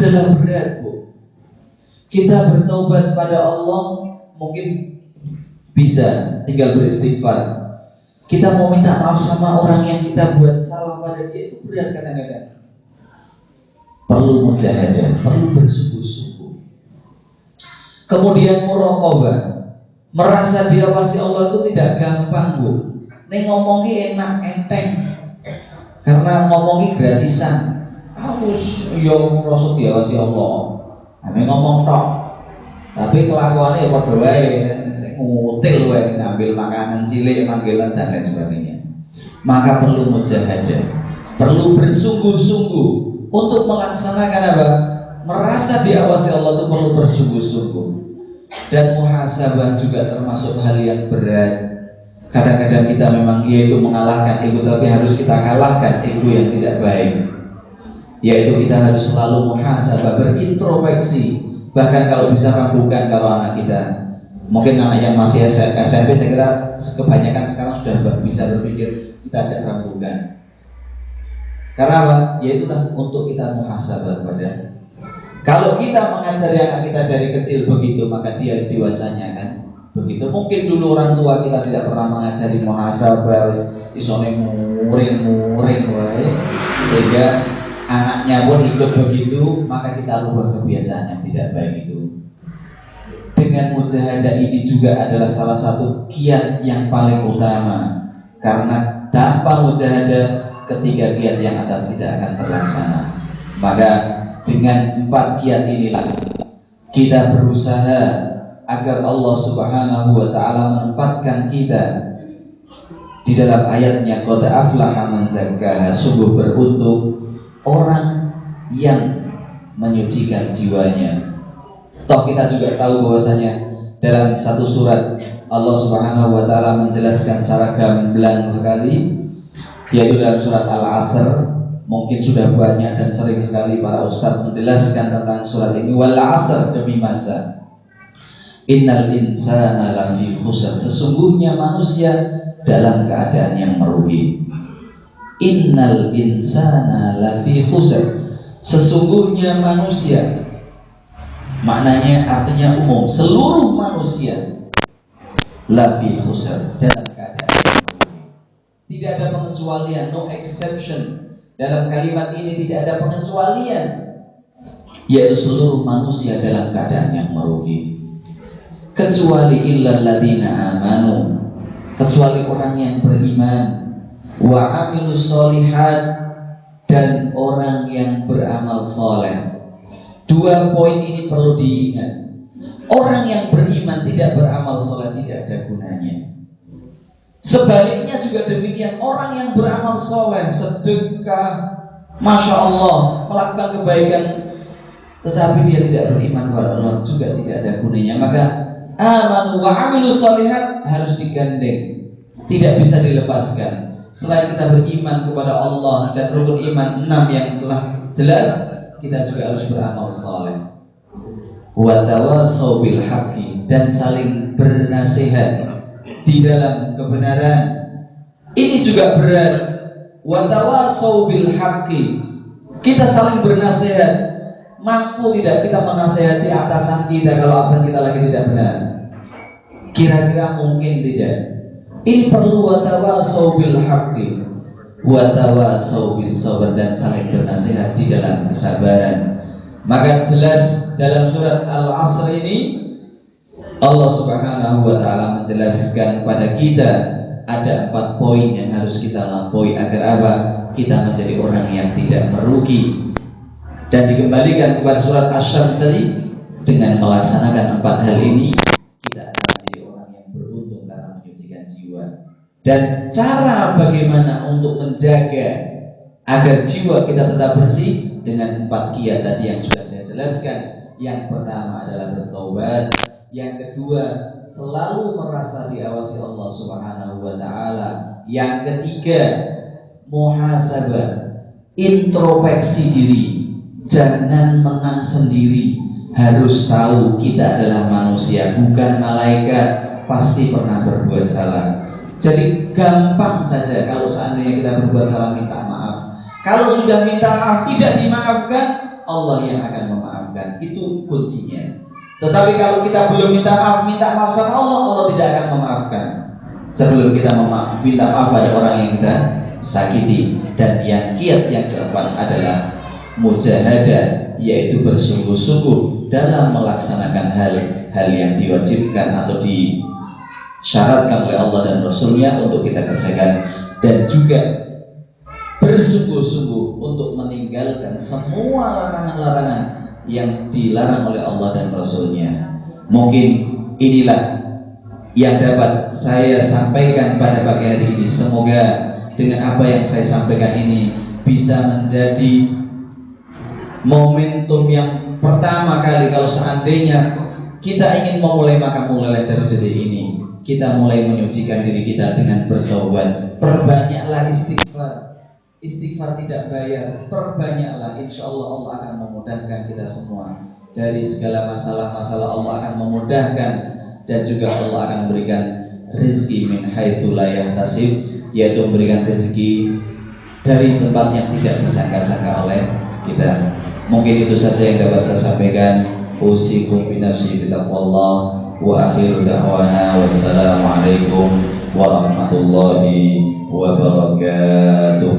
adalah berat, Bu. Kita bertaubat pada Allah mungkin bisa, tinggal beristighfar. Kita mau minta maaf sama orang yang kita buat salah pada dia itu berat kadang-kadang. Perlu mujahadah, perlu bersungguh-sungguh. Kemudian muraqabah, merasa diawasi Allah itu tidak gampang, Bu. Nih ngomongi enak enteng, karena ngomongi gratisan. Harus yo merasa diawasi Allah. Ame ngomong tok, tapi kelakuannya ya padha wae, ngutil wae, ngambil makanan cilik, manggilan dan lain sebagainya. Maka perlu mujahadah, perlu bersungguh-sungguh untuk melaksanakan apa? Merasa diawasi Allah itu perlu bersungguh-sungguh. Dan muhasabah juga termasuk hal yang berat. Kadang-kadang kita memang yaitu mengalahkan ego, tapi harus kita kalahkan ego yang tidak baik. Yaitu kita harus selalu muhasabah, berintrospeksi. Bahkan kalau bisa ragukan kalau anak kita, mungkin anak yang masih SMP, saya kira kebanyakan sekarang sudah bisa berpikir, kita ajak ragukan. Karena apa? Yaitu untuk kita muhasabah pada. Kalau kita mengajari anak kita dari kecil begitu, maka dia dewasanya kan begitu. Mungkin dulu orang tua kita tidak pernah mengajari muhasabah, isone muring wae, sehingga anaknya pun ikut begitu, maka kita rubah kebiasaan yang tidak baik itu. Dengan mujahadah ini juga adalah salah satu kiat yang paling utama, karena tanpa mujahadah ketiga kiat yang atas tidak akan terlaksana. Maka dengan 4 kiat inilah kita berusaha agar Allah Subhanahu wa ta'ala menempatkan kita di dalam ayatnya, qad aflaha man zakkaha, sungguh beruntung orang yang menyucikan jiwanya. Toh kita juga tahu bahwasanya dalam satu surat Allah Subhanahu wa ta'ala menjelaskan secara gamblang sekali, yaitu dalam surat Al-Asr. Mungkin sudah banyak dan sering sekali para ustadz menjelaskan tentang surat ini. Wal 'asr, demi masa, innal insana lafi khusr, sesungguhnya manusia dalam keadaan yang merugi. Innal insana lafi khusr, sesungguhnya manusia, maknanya artinya umum, seluruh manusia, lafi khusr, dalam keadaan yang merugi. Tidak ada pengecualian, no exception. Dalam kalimat ini tidak ada pengecualian, yaitu seluruh manusia dalam keadaan yang merugi. Kecuali illal ladzina amanu, kecuali orang yang beriman, wa amilus sholihat, dan orang yang beramal soleh. 2 poin ini perlu diingat. Orang yang beriman tidak beramal soleh tidak ada gunanya. Sebaliknya juga demikian, orang yang beramal soleh, sedekah, masya Allah, melakukan kebaikan, tetapi dia tidak beriman kepada Allah juga tidak ada gunanya. Maka amanu wa amilus sholihat harus digandeng, tidak bisa dilepaskan. Selain kita beriman kepada Allah dan rukun iman 6 yang telah jelas, kita juga harus beramal soleh. Wa tawassaw bil haqqi, dan saling bernasihat di dalam kebenaran. Ini juga berat. Wa tawassaw bil haqqi, kita saling bernasihat. Mampu tidak kita menasihati atasan kita kalau atasan kita lagi tidak benar? Kira-kira mungkin tidak. Ini perlu wa tawassaw bil haqqi wa tawassaw bis sabr, dan saling bernasihat di dalam kesabaran. Maka jelas dalam surat Al-Asr ini Allah Subhanahu wa ta'ala menjelaskan kepada kita ada 4 poin yang harus kita lampaui agar apa? Kita menjadi orang yang tidak merugi. Dan dikembalikan kepada surat Asy-Syams tadi, dengan melaksanakan 4 hal ini kita akan menjadi orang yang beruntung karena menyucikan jiwa. Dan cara bagaimana untuk menjaga agar jiwa kita tetap bersih dengan 4 kiat tadi yang sudah saya jelaskan. Yang pertama adalah bertaubat. Yang kedua, selalu merasa diawasi Allah Subhanahu wa ta'ala. Yang ketiga, muhasabah, introspeksi diri. Jangan menang sendiri. Harus tahu kita adalah manusia, bukan malaikat. Pasti pernah berbuat salah. Jadi gampang saja kalau seandainya kita berbuat salah minta maaf. Kalau sudah minta maaf tidak dimaafkan, Allah yang akan memaafkan. Itu kuncinya. Tetapi kalau kita belum minta maaf sama Allah, Allah tidak akan memaafkan sebelum kita minta maaf pada orang yang kita sakiti. Dan yang kiat yang keempat adalah mujahadah, yaitu bersungguh-sungguh dalam melaksanakan hal yang diwajibkan atau disyaratkan oleh Allah dan Rasulnya untuk kita kerjakan, dan juga bersungguh-sungguh untuk meninggalkan semua larangan-larangan yang dilarang oleh Allah dan Rasulnya. Mungkin inilah yang dapat saya sampaikan pada pagi hari ini. Semoga dengan apa yang saya sampaikan ini bisa menjadi momentum yang pertama kali kalau seandainya kita ingin memulai, maka mulailah dari detik ini. Kita mulai menyucikan diri kita dengan bertaubat. Perbanyaklah istighfar. Istighfar tidak bayar, perbanyaklah. Insya Allah Allah akan memudahkan kita semua dari segala masalah-masalah. Allah akan memudahkan, dan juga Allah akan memberikan rezeki min haitsu la yahtasib, yaitu memberikan rezeki dari tempat yang tidak disangka-sangka oleh kita. Mungkin itu saja yang dapat saya sampaikan. Usikum bi nafsi bitaqwallah, wa akhiru da'wana wassalamu alaikum warahmatullahi wabarakatuh.